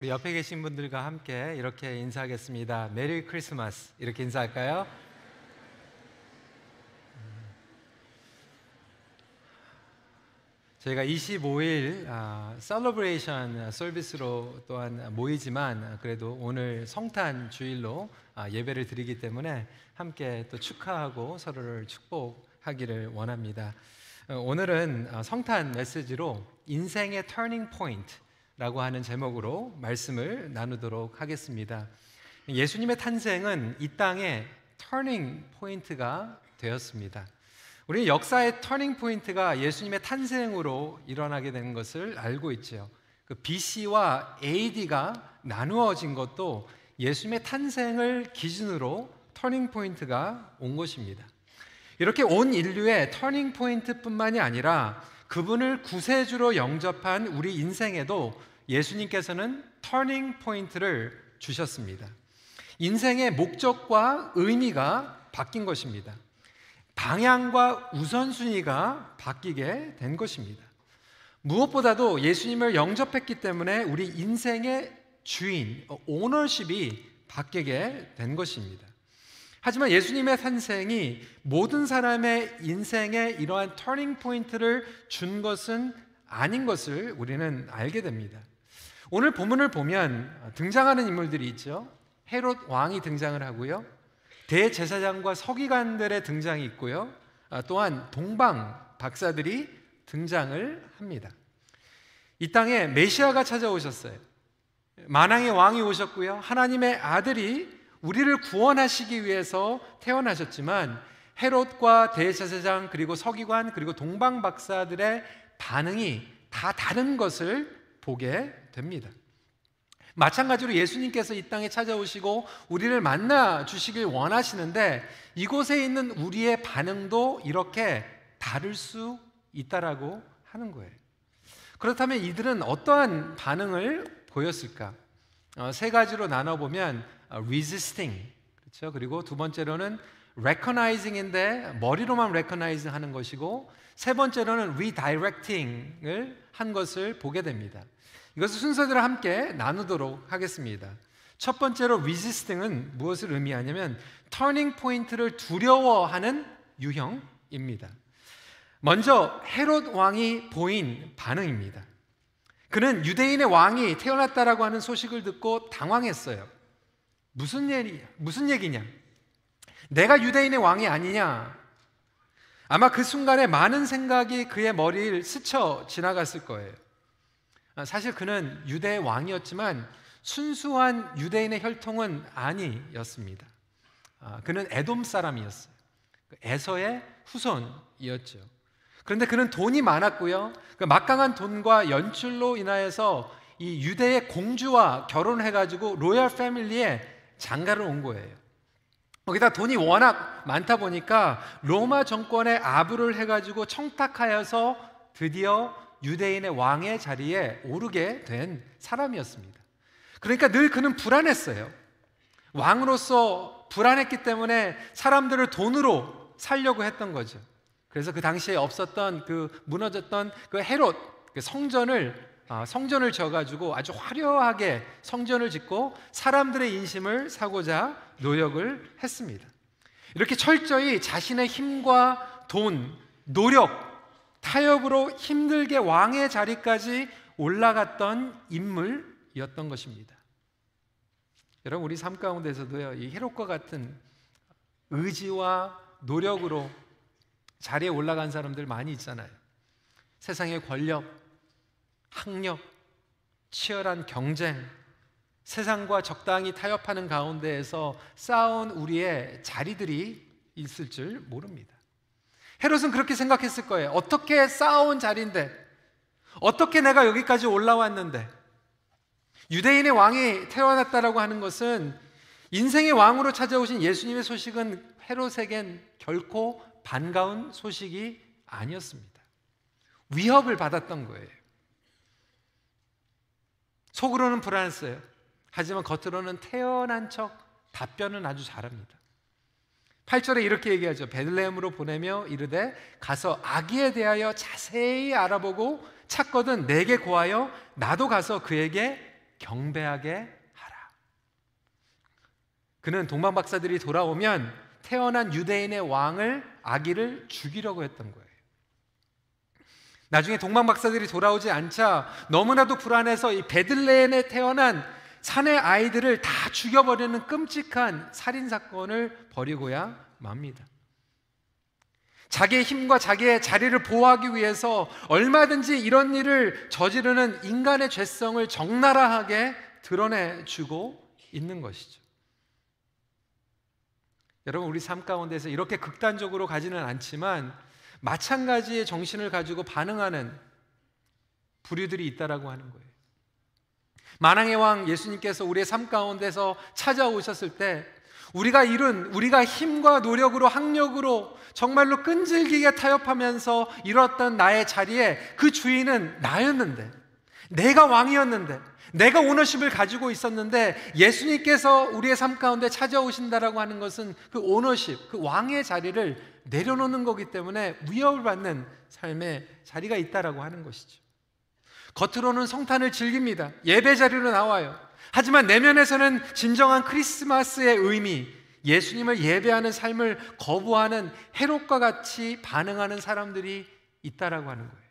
우리 옆에 계신 분들과 함께 이렇게 인사하겠습니다. 메리 크리스마스 이렇게 인사할까요? 저희가 25일 셀러브레이션 서비스로 또한 모이지만 그래도 오늘 성탄 주일로 예배를 드리기 때문에 함께 또 축하하고 서로를 축복하기를 원합니다. 오늘은 성탄 메시지로 인생의 터닝 포인트라고 하는 제목으로 말씀을 나누도록 하겠습니다. 예수님의 탄생은 이 땅의 터닝 포인트가 되었습니다. 우리 역사의 터닝 포인트가 예수님의 탄생으로 일어나게 된 것을 알고 있죠. 그 BC와 AD가 나누어진 것도 예수님의 탄생을 기준으로 터닝 포인트가 온 것입니다. 이렇게 온 인류의 터닝 포인트뿐만이 아니라 그분을 구세주로 영접한 우리 인생에도 예수님께서는 터닝 포인트를 주셨습니다. 인생의 목적과 의미가 바뀐 것입니다. 방향과 우선순위가 바뀌게 된 것입니다. 무엇보다도 예수님을 영접했기 때문에 우리 인생의 주인, 오너십이 바뀌게 된 것입니다. 하지만 예수님의 탄생이 모든 사람의 인생에 이러한 터닝 포인트를 준 것은 아닌 것을 우리는 알게 됩니다. 오늘 본문을 보면 등장하는 인물들이 있죠. 헤롯 왕이 등장을 하고요, 대제사장과 서기관들의 등장이 있고요, 또한 동방 박사들이 등장을 합니다. 이 땅에 메시아가 찾아오셨어요. 만왕의 왕이 오셨고요, 하나님의 아들이 우리를 구원하시기 위해서 태어나셨지만 헤롯과 대제사장 그리고 서기관 그리고 동방 박사들의 반응이 다 다른 것을 보게 됩니다. 마찬가지로 예수님께서 이 땅에 찾아오시고 우리를 만나 주시길 원하시는데 이곳에 있는 우리의 반응도 이렇게 다를 수 있다라고 하는 거예요. 그렇다면 이들은 어떠한 반응을 보였을까? 세 가지로 나눠보면 resisting, 그렇죠? 그리고 두 번째로는 recognizing인데 머리로만 recognize 하는 것이고, 세 번째로는 redirecting을 한 것을 보게 됩니다. 이것을 순서대로 함께 나누도록 하겠습니다. 첫 번째로 resisting은 무엇을 의미하냐면 터닝 포인트를 두려워하는 유형입니다. 먼저 헤롯 왕이 보인 반응입니다. 그는 유대인의 왕이 태어났다라고 하는 소식을 듣고 당황했어요. 무슨 얘기냐? 내가 유대인의 왕이 아니냐? 아마 그 순간에 많은 생각이 그의 머리를 스쳐 지나갔을 거예요. 사실 그는 유대의 왕이었지만 순수한 유대인의 혈통은 아니었습니다. 그는 에돔 사람이었어요. 에서의 후손이었죠. 그런데 그는 돈이 많았고요, 그 막강한 돈과 연출로 인하여서 이 유대의 공주와 결혼해가지고 로열 패밀리에 장가를 온 거예요. 거기다 돈이 워낙 많다 보니까 로마 정권의 아부를 해가지고 청탁하여서 드디어 유대인의 왕의 자리에 오르게 된 사람이었습니다. 그러니까 늘 그는 불안했어요. 왕으로서 불안했기 때문에 사람들을 돈으로 살려고 했던 거죠. 그래서 그 당시에 없었던 무너졌던 헤롯 성전을 져가지고 아주 화려하게 성전을 짓고 사람들의 인심을 사고자 노력을 했습니다. 이렇게 철저히 자신의 힘과 돈, 노력, 타협으로 힘들게 왕의 자리까지 올라갔던 인물이었던 것입니다. 여러분, 우리 삶 가운데서도요, 이 헤롯과 같은 의지와 노력으로 자리에 올라간 사람들 많이 있잖아요. 세상의 권력, 학력, 치열한 경쟁, 세상과 적당히 타협하는 가운데에서 쌓아온 우리의 자리들이 있을 줄 모릅니다. 헤롯은 그렇게 생각했을 거예요. 어떻게 쌓아온 자리인데, 어떻게 내가 여기까지 올라왔는데, 유대인의 왕이 태어났다라고 하는 것은, 인생의 왕으로 찾아오신 예수님의 소식은 헤롯에겐 결코 반가운 소식이 아니었습니다. 위협을 받았던 거예요. 속으로는 불안했어요. 하지만 겉으로는 태연한 척 답변은 아주 잘합니다. 8절에 이렇게 얘기하죠. 베들레헴으로 보내며 이르되 가서 아기에 대하여 자세히 알아보고 찾거든 내게 고하여 나도 가서 그에게 경배하게 하라. 그는 동방박사들이 돌아오면 태어난 유대인의 왕을 아기를 죽이려고 했던 거예요. 나중에 동방박사들이 돌아오지 않자 너무나도 불안해서 이 베들레헴에 태어난 산의 아이들을 다 죽여버리는 끔찍한 살인사건을 벌이고야 맙니다. 자기의 힘과 자기의 자리를 보호하기 위해서 얼마든지 이런 일을 저지르는 인간의 죄성을 적나라하게 드러내주고 있는 것이죠. 여러분, 우리 삶 가운데서 이렇게 극단적으로 가지는 않지만 마찬가지의 정신을 가지고 반응하는 부류들이 있다라고 하는 거예요. 만왕의 왕 예수님께서 우리의 삶 가운데서 찾아오셨을 때 우리가 힘과 노력으로 학력으로 정말로 끈질기게 타협하면서 이뤘던 나의 자리에 그 주인은 나였는데, 내가 왕이었는데, 내가 오너십을 가지고 있었는데 예수님께서 우리의 삶 가운데 찾아오신다라고 하는 것은 그 오너십, 그 왕의 자리를 내려놓는 거기 때문에 위협을 받는 삶의 자리가 있다라고 하는 것이죠. 겉으로는 성탄을 즐깁니다. 예배 자리로 나와요. 하지만 내면에서는 진정한 크리스마스의 의미, 예수님을 예배하는 삶을 거부하는 헤롯과 같이 반응하는 사람들이 있다라고 하는 거예요.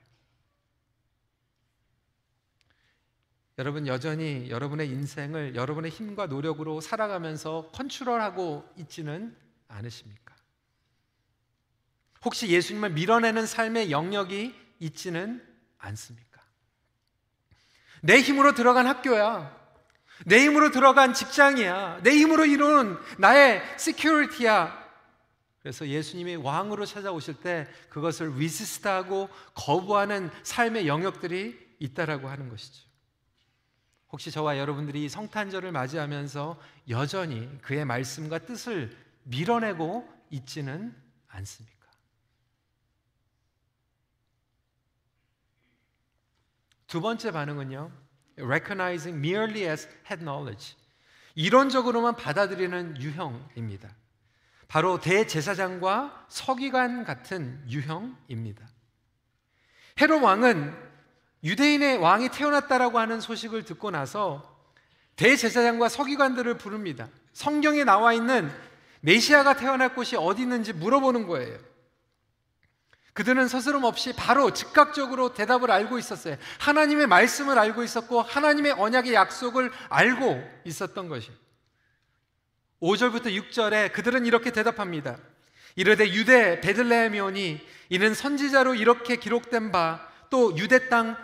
여러분, 여전히 여러분의 인생을 여러분의 힘과 노력으로 살아가면서 컨트롤하고 있지는 않으십니까? 혹시 예수님을 밀어내는 삶의 영역이 있지는 않습니까? 내 힘으로 들어간 학교야, 내 힘으로 들어간 직장이야, 내 힘으로 이룬 나의 시큐리티야. 그래서 예수님이 왕으로 찾아오실 때 그것을 리지스트하고 거부하는 삶의 영역들이 있다라고 하는 것이죠. 혹시 저와 여러분들이 성탄절을 맞이하면서 여전히 그의 말씀과 뜻을 밀어내고 있지는 않습니까? 두 번째 반응은요, recognizing merely as head knowledge, 이론적으로만 받아들이는 유형입니다. 바로 대제사장과 서기관 같은 유형입니다. 헤롯 왕은 유대인의 왕이 태어났다라고 하는 소식을 듣고 나서 대제사장과 서기관들을 부릅니다. 성경에 나와 있는 메시아가 태어날 곳이 어디 있는지 물어보는 거예요. 그들은 서스럼 없이 바로 즉각적으로 대답을 알고 있었어요. 하나님의 말씀을 알고 있었고 하나님의 언약의 약속을 알고 있었던 것이에요. 5절부터 6절에 그들은 이렇게 대답합니다. 이르되 유대 베들레헴이오니 이는 선지자로 이렇게 기록된 바 또 유대 땅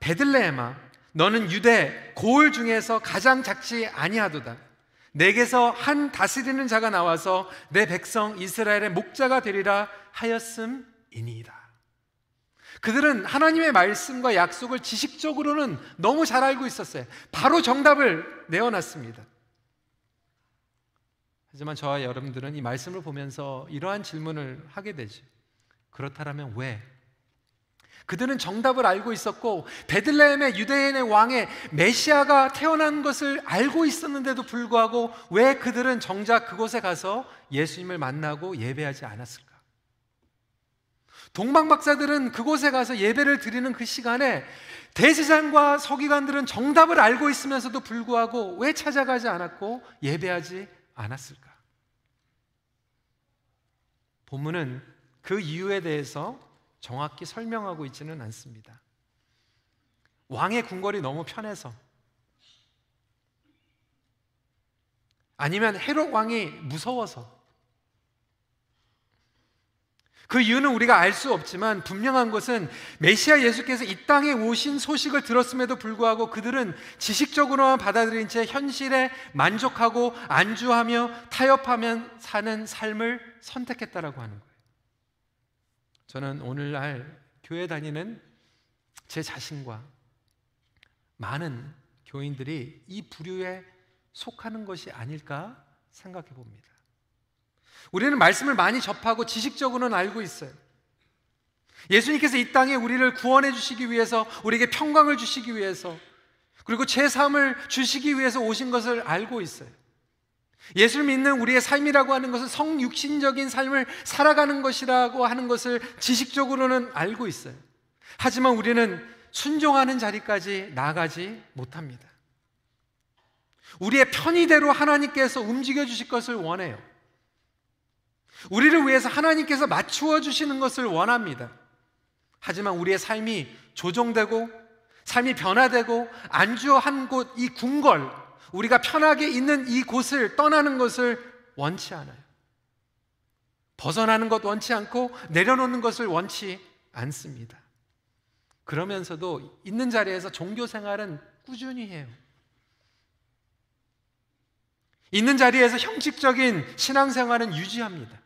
베들레헴아 너는 유대 고을 중에서 가장 작지 아니하도다. 내게서 한 다스리는 자가 나와서 내 백성 이스라엘의 목자가 되리라 하였음이니이다. 그들은 하나님의 말씀과 약속을 지식적으로는 너무 잘 알고 있었어요. 바로 정답을 내어놨습니다. 하지만 저와 여러분들은 이 말씀을 보면서 이러한 질문을 하게 되죠. 그렇다면 왜? 그들은 정답을 알고 있었고 베들레헴의 유대인의 왕의 메시아가 태어난 것을 알고 있었는데도 불구하고 왜 그들은 정작 그곳에 가서 예수님을 만나고 예배하지 않았을까? 동방박사들은 그곳에 가서 예배를 드리는 그 시간에 대제사장과 서기관들은 정답을 알고 있으면서도 불구하고 왜 찾아가지 않았고 예배하지 않았을까? 본문은 그 이유에 대해서 정확히 설명하고 있지는 않습니다. 왕의 궁궐이 너무 편해서, 아니면 헤롯 왕이 무서워서, 그 이유는 우리가 알 수 없지만 분명한 것은 메시아 예수께서 이 땅에 오신 소식을 들었음에도 불구하고 그들은 지식적으로만 받아들인 채 현실에 만족하고 안주하며 타협하며 사는 삶을 선택했다라고 하는 거예요. 저는 오늘날 교회 다니는 제 자신과 많은 교인들이 이 부류에 속하는 것이 아닐까 생각해 봅니다. 우리는 말씀을 많이 접하고 지식적으로는 알고 있어요. 예수님께서 이 땅에 우리를 구원해 주시기 위해서, 우리에게 평강을 주시기 위해서, 그리고 제 삶을 주시기 위해서 오신 것을 알고 있어요. 예수를 믿는 우리의 삶이라고 하는 것은 성육신적인 삶을 살아가는 것이라고 하는 것을 지식적으로는 알고 있어요. 하지만 우리는 순종하는 자리까지 나아가지 못합니다. 우리의 편의대로 하나님께서 움직여 주실 것을 원해요. 우리를 위해서 하나님께서 맞추어 주시는 것을 원합니다. 하지만 우리의 삶이 조종되고 삶이 변화되고 안주한 곳, 이 궁궐, 우리가 편하게 있는 이 곳을 떠나는 것을 원치 않아요. 벗어나는 것 원치 않고 내려놓는 것을 원치 않습니다. 그러면서도 있는 자리에서 종교 생활은 꾸준히 해요. 있는 자리에서 형식적인 신앙생활은 유지합니다.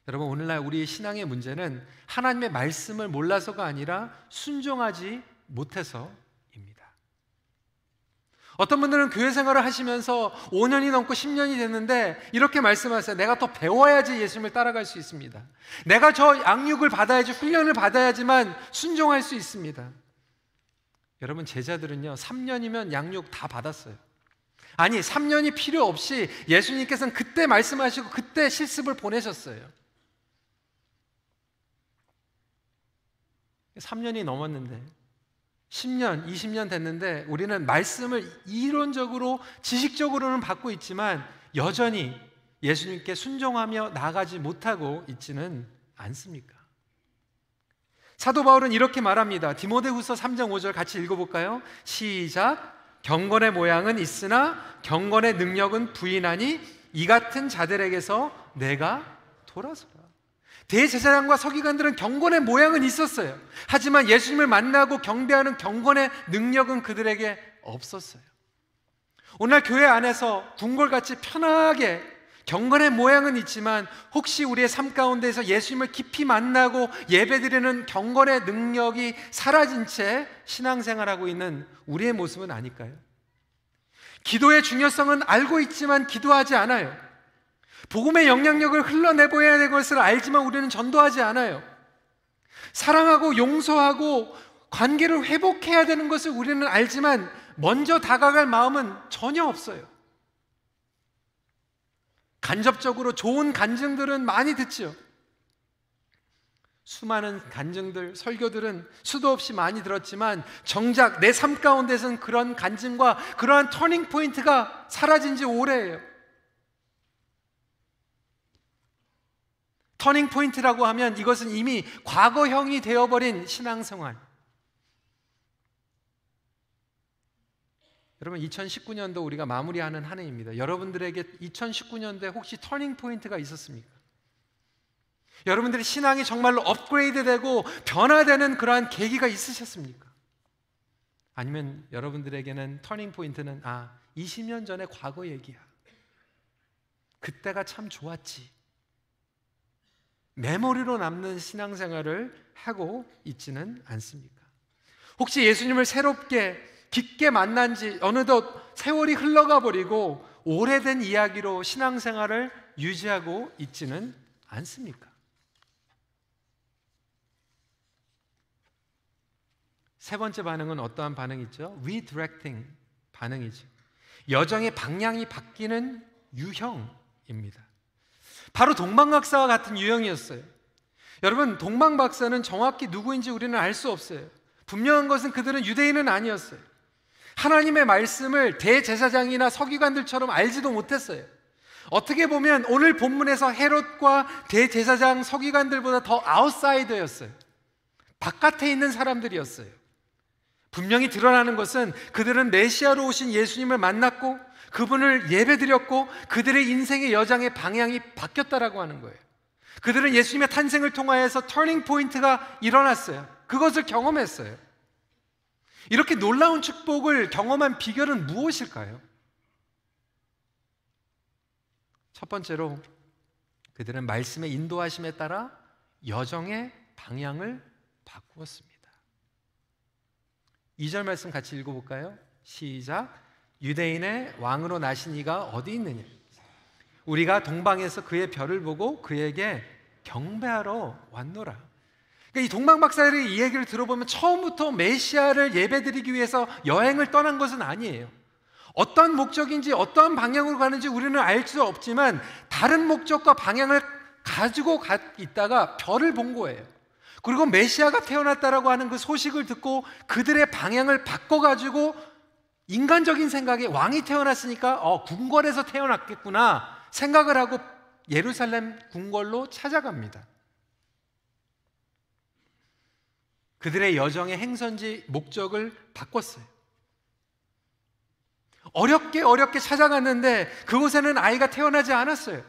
여러분, 오늘날 우리 신앙의 문제는 하나님의 말씀을 몰라서가 아니라 순종하지 못해서입니다. 어떤 분들은 교회 생활을 하시면서 5년이 넘고 10년이 됐는데 이렇게 말씀하세요. 내가 더 배워야지 예수님을 따라갈 수 있습니다. 내가 저 양육을 받아야지, 훈련을 받아야지만 순종할 수 있습니다. 여러분, 제자들은요 3년이면 양육 다 받았어요. 아니, 3년이 필요 없이 예수님께서는 그때 말씀하시고 그때 실습을 보내셨어요. 3년이 넘었는데 10년, 20년 됐는데 우리는 말씀을 이론적으로, 지식적으로는 받고 있지만 여전히 예수님께 순종하며 나아가지 못하고 있지는 않습니까? 사도 바울은 이렇게 말합니다. 디모데후서 3장 5절 같이 읽어볼까요? 시작. 경건의 모양은 있으나 경건의 능력은 부인하니 이 같은 자들에게서 내가 돌아서라. 대제사장과 서기관들은 경건의 모양은 있었어요. 하지만 예수님을 만나고 경배하는 경건의 능력은 그들에게 없었어요. 오늘 교회 안에서 궁궐같이 편하게 경건의 모양은 있지만 혹시 우리의 삶 가운데서 예수님을 깊이 만나고 예배드리는 경건의 능력이 사라진 채 신앙생활하고 있는 우리의 모습은 아닐까요? 기도의 중요성은 알고 있지만 기도하지 않아요. 복음의 영향력을 흘러내보여야 될 것을 알지만 우리는 전도하지 않아요. 사랑하고 용서하고 관계를 회복해야 되는 것을 우리는 알지만 먼저 다가갈 마음은 전혀 없어요. 간접적으로 좋은 간증들은 많이 듣죠. 수많은 간증들, 설교들은 수도 없이 많이 들었지만 정작 내 삶 가운데서는 그런 간증과 그러한 터닝 포인트가 사라진 지 오래예요. 터닝 포인트라고 하면 이것은 이미 과거형이 되어버린 신앙생활. 여러분, 2019년도 우리가 마무리하는 한 해입니다. 여러분들에게 2019년도에 혹시 터닝 포인트가 있었습니까? 여러분들의 신앙이 정말로 업그레이드되고 변화되는 그러한 계기가 있으셨습니까? 아니면 여러분들에게는 터닝 포인트는 20년 전의 과거 얘기야. 그때가 참 좋았지. 메모리로 남는 신앙생활을 하고 있지는 않습니까? 혹시 예수님을 새롭게 깊게 만난 지 어느덧 세월이 흘러가 버리고 오래된 이야기로 신앙생활을 유지하고 있지는 않습니까? 세 번째 반응은 어떠한 반응이죠? Redirecting 반응이죠. 여정의 방향이 바뀌는 유형입니다. 바로 동방박사와 같은 유형이었어요. 여러분, 동방박사는 정확히 누구인지 우리는 알 수 없어요. 분명한 것은 그들은 유대인은 아니었어요. 하나님의 말씀을 대제사장이나 서기관들처럼 알지도 못했어요. 어떻게 보면 오늘 본문에서 헤롯과 대제사장, 서기관들보다 더 아웃사이더였어요. 바깥에 있는 사람들이었어요. 분명히 드러나는 것은 그들은 메시아로 오신 예수님을 만났고 그분을 예배드렸고 그들의 인생의 여정의 방향이 바뀌었다라고 하는 거예요. 그들은 예수님의 탄생을 통하여서 터닝 포인트가 일어났어요. 그것을 경험했어요. 이렇게 놀라운 축복을 경험한 비결은 무엇일까요? 첫 번째로 그들은 말씀의 인도하심에 따라 여정의 방향을 바꾸었습니다. 2절 말씀 같이 읽어볼까요? 시작. 유대인의 왕으로 나신 이가 어디 있느냐? 우리가 동방에서 그의 별을 보고 그에게 경배하러 왔노라. 그러니까 이 동방박사들의 이 얘기를 들어보면 처음부터 메시아를 예배드리기 위해서 여행을 떠난 것은 아니에요. 어떤 목적인지 어떠한 방향으로 가는지 우리는 알 수 없지만 다른 목적과 방향을 가지고 있다가 별을 본 거예요. 그리고 메시아가 태어났다라고 하는 그 소식을 듣고 그들의 방향을 바꿔가지고 인간적인 생각에 왕이 태어났으니까 궁궐에서 태어났겠구나 생각을 하고 예루살렘 궁궐로 찾아갑니다. 그들의 여정의 행선지 목적을 바꿨어요. 어렵게 찾아갔는데 그곳에는 아이가 태어나지 않았어요.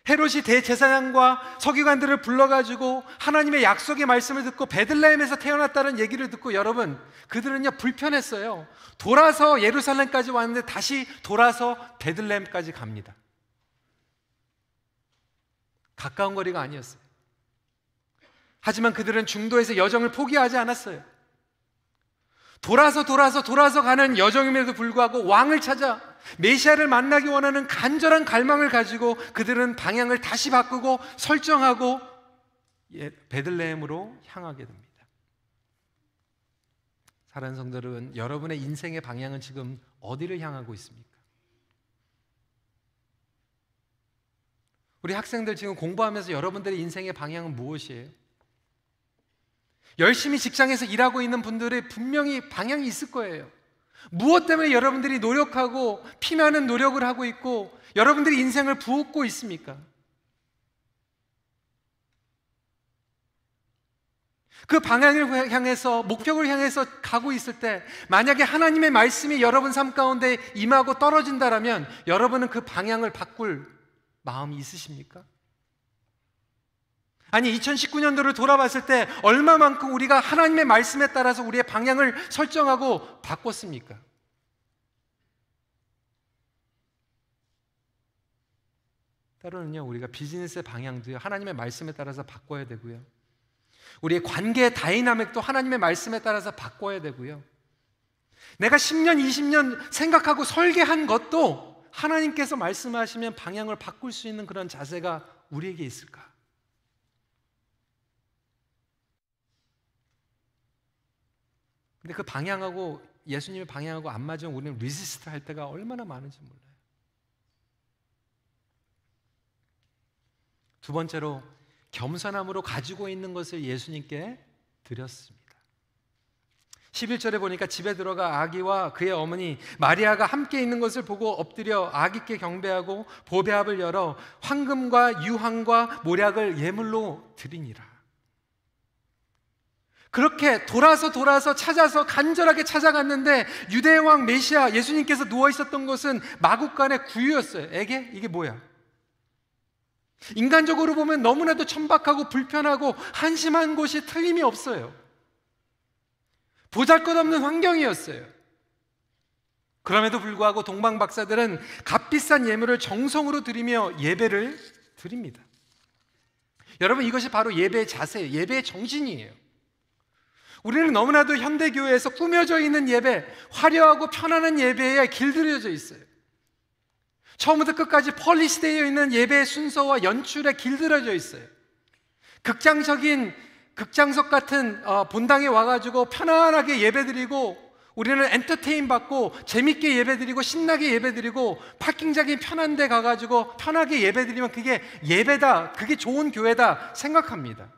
헤롯이 대제사장과 서기관들을 불러가지고 하나님의 약속의 말씀을 듣고 베들레헴에서 태어났다는 얘기를 듣고, 여러분, 그들은요 불편했어요. 돌아서 예루살렘까지 왔는데 다시 돌아서 베들레헴까지 갑니다. 가까운 거리가 아니었어요. 하지만 그들은 중도에서 여정을 포기하지 않았어요. 돌아서 가는 여정임에도 불구하고 왕을 찾아 메시아를 만나기 원하는 간절한 갈망을 가지고 그들은 방향을 다시 바꾸고 설정하고 베들레헴으로 향하게 됩니다. 사랑하는 성도 여러분, 여러분의 인생의 방향은 지금 어디를 향하고 있습니까? 우리 학생들 지금 공부하면서 여러분들의 인생의 방향은 무엇이에요? 열심히 직장에서 일하고 있는 분들의 분명히 방향이 있을 거예요. 무엇 때문에 여러분들이 노력하고 피나는 노력을 하고 있고 여러분들이 인생을 부었고 있습니까? 그 방향을 향해서, 목표를 향해서 가고 있을 때 만약에 하나님의 말씀이 여러분 삶 가운데 임하고 떨어진다라면 여러분은 그 방향을 바꿀 마음이 있으십니까? 아니, 2019년도를 돌아봤을 때 얼마만큼 우리가 하나님의 말씀에 따라서 우리의 방향을 설정하고 바꿨습니까? 때로는요, 우리가 비즈니스의 방향도요, 하나님의 말씀에 따라서 바꿔야 되고요, 우리의 관계의 다이나믹도 하나님의 말씀에 따라서 바꿔야 되고요, 내가 10년, 20년 생각하고 설계한 것도 하나님께서 말씀하시면 방향을 바꿀 수 있는 그런 자세가 우리에게 있을까? 근데 그 방향하고, 예수님의 방향하고 안 맞으면 우리는 리지스트 할 때가 얼마나 많은지 몰라요. 두 번째로, 겸손함으로 가지고 있는 것을 예수님께 드렸습니다. 11절에 보니까 집에 들어가 아기와 그의 어머니 마리아가 함께 있는 것을 보고 엎드려 아기께 경배하고 보배합을 열어 황금과 유황과 모략을 예물로 드리니라. 그렇게 돌아서 찾아서 간절하게 찾아갔는데 유대의 왕 메시아 예수님께서 누워 있었던 곳은 마구간의 구유였어요. 이게 뭐야? 인간적으로 보면 너무나도 천박하고 불편하고 한심한 곳이 틀림이 없어요. 보잘것없는 환경이었어요. 그럼에도 불구하고 동방 박사들은 값비싼 예물을 정성으로 드리며 예배를 드립니다. 여러분, 이것이 바로 예배의 자세예요. 예배의 정신이에요. 우리는 너무나도 현대교회에서 꾸며져 있는 예배, 화려하고 편안한 예배에 길들여져 있어요. 처음부터 끝까지 폴리시되어 있는 예배의 순서와 연출에 길들여져 있어요. 극장석 같은 본당에 와가지고 편안하게 예배드리고, 우리는 엔터테인 받고 재밌게 예배드리고 신나게 예배드리고 파킹장이 편한 데 가가지고 편하게 예배드리면 그게 예배다, 그게 좋은 교회다 생각합니다.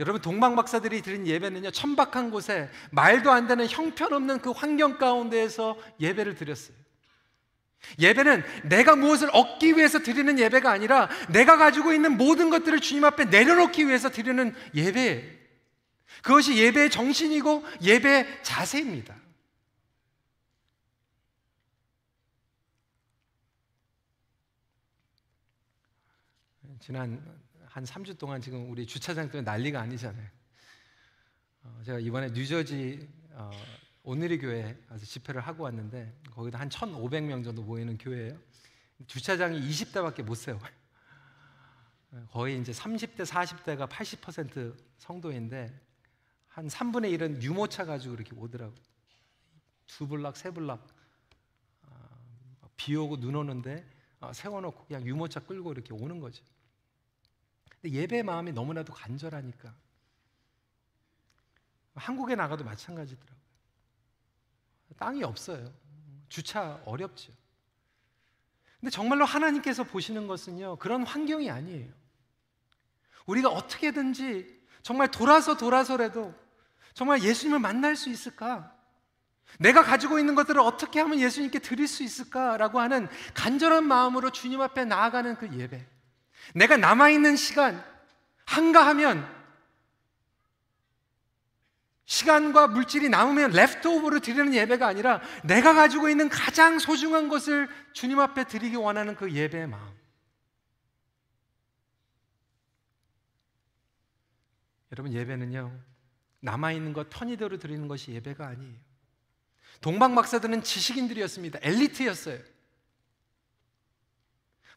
여러분, 동방 박사들이 드린 예배는요, 천박한 곳에 말도 안 되는 형편없는 그 환경 가운데에서 예배를 드렸어요. 예배는 내가 무엇을 얻기 위해서 드리는 예배가 아니라 내가 가지고 있는 모든 것들을 주님 앞에 내려놓기 위해서 드리는 예배예요. 그것이 예배의 정신이고 예배의 자세입니다. 지난 한 3주 동안 지금 우리 주차장 때문에 난리가 아니잖아요. 제가 이번에 뉴저지 오늘의 교회에 가서 집회를 하고 왔는데 거기도 한 1,500명 정도 모이는 교회예요. 주차장이 20대밖에 못 세워요. 거의 이제 30대, 40대가 80% 성도인데 한 3분의 1은 유모차 가지고 이렇게 오더라고요. 2블락, 3블락 비 오고 눈 오는데 세워놓고 그냥 유모차 끌고 이렇게 오는 거죠. 근데 예배의 마음이 너무나도 간절하니까. 한국에 나가도 마찬가지더라고요. 땅이 없어요. 주차 어렵죠. 근데 정말로 하나님께서 보시는 것은요, 그런 환경이 아니에요. 우리가 어떻게든지 정말 돌아서라도 정말 예수님을 만날 수 있을까? 내가 가지고 있는 것들을 어떻게 하면 예수님께 드릴 수 있을까라고 하는 간절한 마음으로 주님 앞에 나아가는 그 예배. 내가 남아있는 시간 한가하면, 시간과 물질이 남으면 레프트오버로 드리는 예배가 아니라 내가 가지고 있는 가장 소중한 것을 주님 앞에 드리기 원하는 그 예배의 마음. 여러분, 예배는요, 남아있는 것 터니대로 드리는 것이 예배가 아니에요. 동방박사들은 지식인들이었습니다. 엘리트였어요.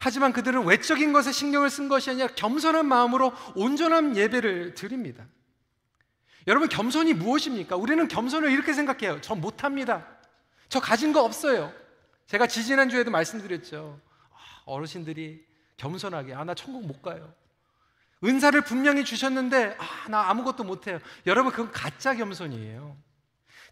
하지만 그들은 외적인 것에 신경을 쓴 것이 아니라 겸손한 마음으로 온전한 예배를 드립니다. 여러분, 겸손이 무엇입니까? 우리는 겸손을 이렇게 생각해요. 저 못합니다. 저 가진 거 없어요. 제가 지지난주에도 말씀드렸죠. 어르신들이 겸손하게, 나 천국 못 가요. 은사를 분명히 주셨는데 나 아무것도 못해요. 여러분, 그건 가짜 겸손이에요.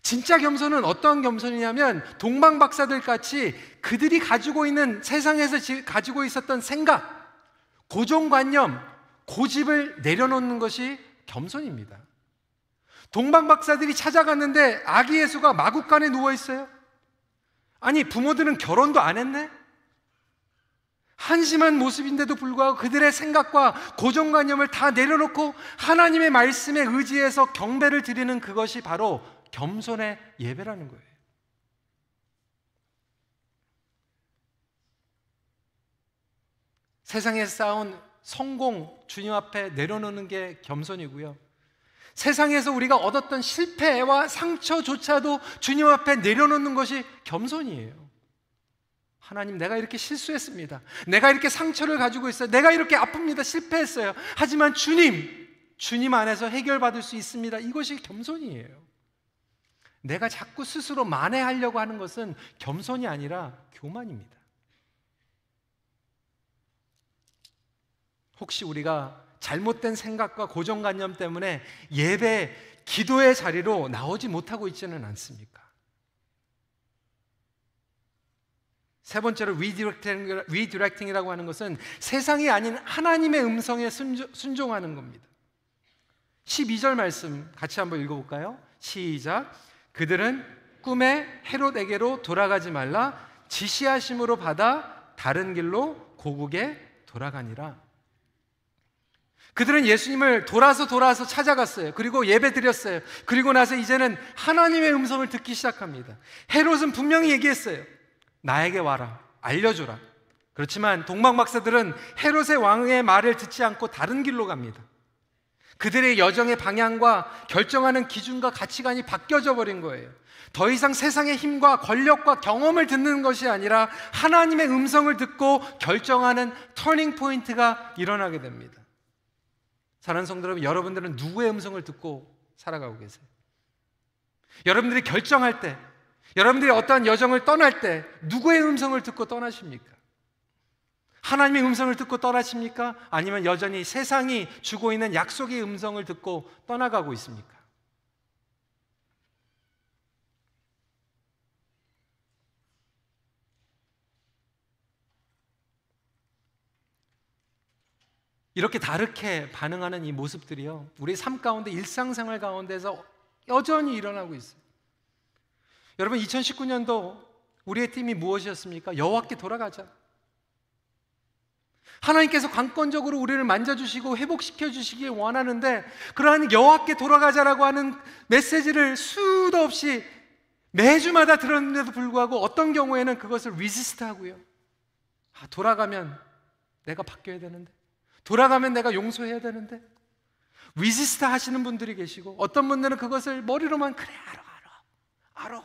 진짜 겸손은 어떠한 겸손이냐면 동방박사들 같이 그들이 가지고 있는, 세상에서 가지고 있었던 생각, 고정관념, 고집을 내려놓는 것이 겸손입니다. 동방박사들이 찾아갔는데 아기 예수가 마구간에 누워있어요. 아니, 부모들은 결혼도 안 했네? 한심한 모습인데도 불구하고 그들의 생각과 고정관념을 다 내려놓고 하나님의 말씀에 의지해서 경배를 드리는 그것이 바로 겸손의 예배라는 거예요. 세상에 쌓은 성공 주님 앞에 내려놓는 게 겸손이고요, 세상에서 우리가 얻었던 실패와 상처조차도 주님 앞에 내려놓는 것이 겸손이에요. 하나님, 내가 이렇게 실수했습니다. 내가 이렇게 상처를 가지고 있어요. 내가 이렇게 아픕니다. 실패했어요. 하지만 주님 안에서 해결받을 수 있습니다. 이것이 겸손이에요. 내가 자꾸 스스로 만회하려고 하는 것은 겸손이 아니라 교만입니다. 혹시 우리가 잘못된 생각과 고정관념 때문에 예배, 기도의 자리로 나오지 못하고 있지는 않습니까? 세 번째로 리디렉팅이라고 하는 것은 세상이 아닌 하나님의 음성에 순종하는 겁니다. 12절 말씀 같이 한번 읽어볼까요? 시작. 그들은 꿈에 헤롯에게로 돌아가지 말라 지시하심으로 받아 다른 길로 고국에 돌아가니라. 그들은 예수님을 돌아서 찾아갔어요. 그리고 예배 드렸어요. 그리고 나서 이제는 하나님의 음성을 듣기 시작합니다. 헤롯은 분명히 얘기했어요. 나에게 와라, 알려줘라. 그렇지만 동방박사들은 헤롯의 왕의 말을 듣지 않고 다른 길로 갑니다. 그들의 여정의 방향과 결정하는 기준과 가치관이 바뀌어져 버린 거예요. 더 이상 세상의 힘과 권력과 경험을 듣는 것이 아니라 하나님의 음성을 듣고 결정하는 터닝 포인트가 일어나게 됩니다. 사랑하는 성도 여러분, 여러분들은 누구의 음성을 듣고 살아가고 계세요? 여러분들이 결정할 때, 여러분들이 어떠한 여정을 떠날 때 누구의 음성을 듣고 떠나십니까? 하나님의 음성을 듣고 떠나십니까? 아니면 여전히 세상이 주고 있는 약속의 음성을 듣고 떠나가고 있습니까? 이렇게 다르게 반응하는 이 모습들이요, 우리 삶 가운데, 일상생활 가운데서 여전히 일어나고 있어요. 여러분, 2019년도 우리의 팀이 무엇이었습니까? 여호와께 돌아가자. 하나님께서 관건적으로 우리를 만져주시고 회복시켜 주시길 원하는데, 그러한 여호와께 돌아가자라고 하는 메시지를 수도 없이 매주마다 들었는데도 불구하고 어떤 경우에는 그것을 리지스트하고요, 돌아가면 내가 바뀌어야 되는데, 돌아가면 내가 용서해야 되는데, 리지스트 하시는 분들이 계시고, 어떤 분들은 그것을 머리로만 그래 알아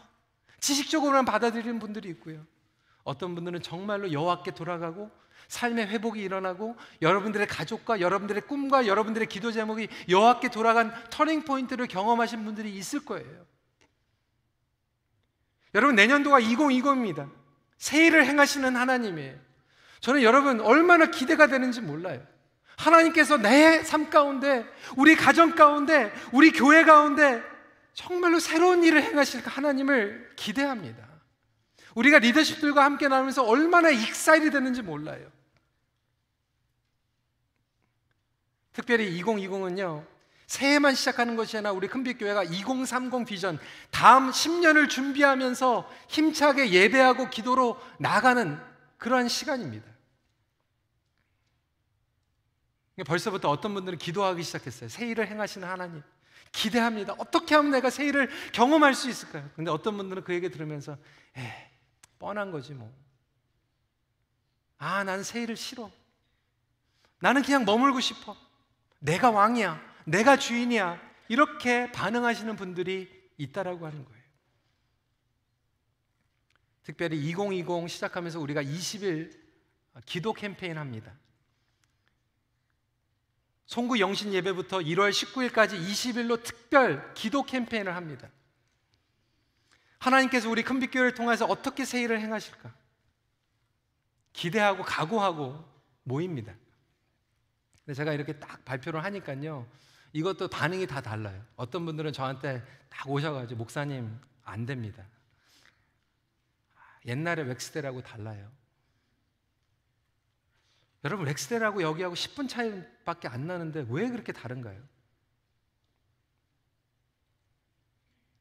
지식적으로만 받아들이는 분들이 있고요, 어떤 분들은 정말로 여호와께 돌아가고 삶의 회복이 일어나고 여러분들의 가족과 여러분들의 꿈과 여러분들의 기도 제목이 여호와께 돌아간 터닝 포인트를 경험하신 분들이 있을 거예요. 여러분, 내년도가 2020입니다. 새 일을 행하시는 하나님이에요. 저는 여러분 얼마나 기대가 되는지 몰라요. 하나님께서 내 삶 가운데, 우리 가정 가운데, 우리 교회 가운데 정말로 새로운 일을 행하실 하나님을 기대합니다. 우리가 리더십들과 함께 나누면서 얼마나 익사이드 되는지 몰라요. 특별히 2020은요, 새해만 시작하는 것이 아니라 우리 큰빛교회가 2030 비전, 다음 10년을 준비하면서 힘차게 예배하고 기도로 나가는 그러한 시간입니다. 벌써부터 어떤 분들은 기도하기 시작했어요. 새 일을 행하시는 하나님 기대합니다. 어떻게 하면 내가 새 일을 경험할 수 있을까요? 근데 어떤 분들은 그 얘기 들으면서 뻔한 거지 뭐. 나는 새 일을 싫어. 나는 그냥 머물고 싶어. 내가 왕이야. 내가 주인이야. 이렇게 반응하시는 분들이 있다라고 하는 거예요. 특별히 2020 시작하면서 우리가 20일 기도 캠페인 합니다. 송구 영신 예배부터 1월 19일까지 20일로 특별 기도 캠페인을 합니다. 하나님께서 우리 큰빛교회를 통해서 어떻게 새 일을 행하실까? 기대하고 각오하고 모입니다. 근데 제가 이렇게 딱 발표를 하니까요, 이것도 반응이 다 달라요. 어떤 분들은 저한테 딱 오셔가지고 목사님 안 됩니다. 옛날에 웩스데이하고 달라요. 여러분 렉스데이하고 여기하고 10분 차이밖에 안 나는데 왜 그렇게 다른가요?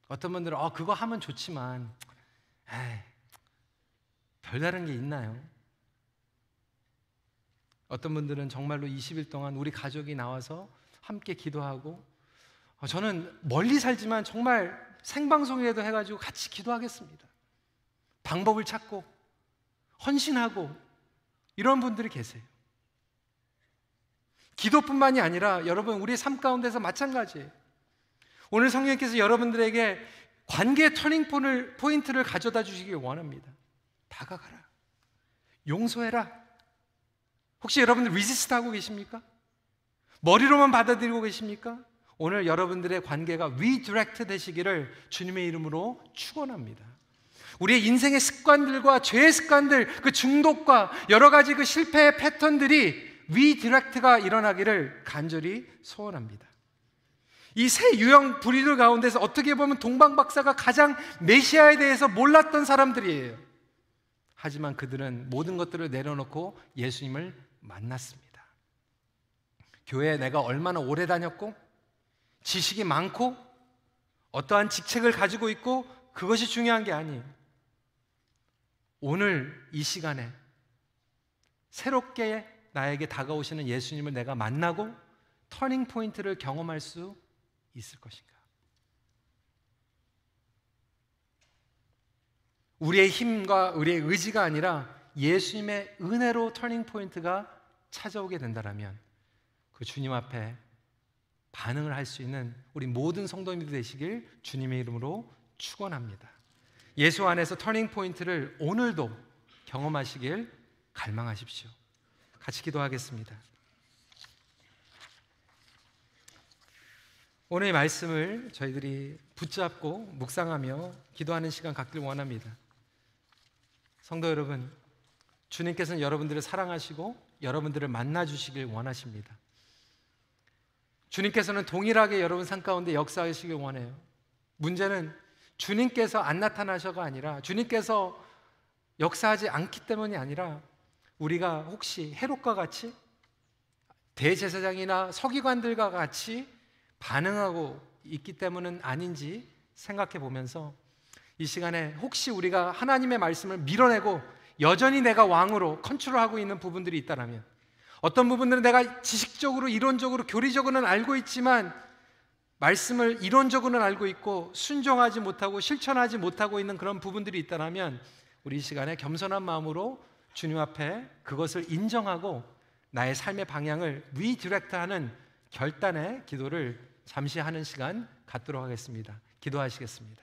어떤 분들은 그거 하면 좋지만 별다른 게 있나요? 어떤 분들은 정말로 20일 동안 우리 가족이 나와서 함께 기도하고, 저는 멀리 살지만 정말 생방송이라도 해가지고 같이 기도하겠습니다. 방법을 찾고 헌신하고 이런 분들이 계세요. 기도뿐만이 아니라 여러분 우리의 삶 가운데서 마찬가지예요. 오늘 성령께서 여러분들에게 관계의 터닝 포인트를 가져다 주시길 원합니다. 다가가라. 용서해라. 혹시 여러분들 리지스트 하고 계십니까? 머리로만 받아들이고 계십니까? 오늘 여러분들의 관계가 리디렉트 되시기를 주님의 이름으로 축원합니다. 우리의 인생의 습관들과 죄의 습관들, 그 중독과 여러 가지 그 실패의 패턴들이 리디렉트가 일어나기를 간절히 소원합니다. 이 새 유형 부류들 가운데서 어떻게 보면 동방박사가 가장 메시아에 대해서 몰랐던 사람들이에요. 하지만 그들은 모든 것들을 내려놓고 예수님을 만났습니다. 교회에 내가 얼마나 오래 다녔고 지식이 많고 어떠한 직책을 가지고 있고 그것이 중요한 게 아니에요. 오늘 이 시간에 새롭게 나에게 다가오시는 예수님을 내가 만나고 터닝 포인트를 경험할 수 있을 것인가? 우리의 힘과 우리의 의지가 아니라 예수님의 은혜로 터닝 포인트가 찾아오게 된다면 그 주님 앞에 반응을 할 수 있는 우리 모든 성도님들 되시길 주님의 이름으로 축원합니다. 예수 안에서 터닝 포인트를 오늘도 경험하시길 갈망하십시오. 같이 기도하겠습니다. 오늘의 말씀을 저희들이 붙잡고 묵상하며 기도하는 시간 갖길 원합니다. 성도 여러분, 주님께서는 여러분들을 사랑하시고 여러분들을 만나주시길 원하십니다. 주님께서는 동일하게 여러분 삶 가운데 역사하시길 원해요. 문제는 주님께서 안 나타나셔가 아니라, 주님께서 역사하지 않기 때문이 아니라 우리가 혹시 헤롯과 같이 대제사장이나 서기관들과 같이 반응하고 있기 때문은 아닌지 생각해 보면서 이 시간에 혹시 우리가 하나님의 말씀을 밀어내고 여전히 내가 왕으로 컨트롤하고 있는 부분들이 있다면, 어떤 부분들은 내가 지식적으로 이론적으로 교리적으로는 알고 있지만 말씀을 이론적으로는 알고 있고 순종하지 못하고 실천하지 못하고 있는 그런 부분들이 있다면 우리 이 시간에 겸손한 마음으로 주님 앞에 그것을 인정하고 나의 삶의 방향을 리디렉트하는 결단의 기도를 잠시 하는 시간 갖도록 하겠습니다. 기도하시겠습니다.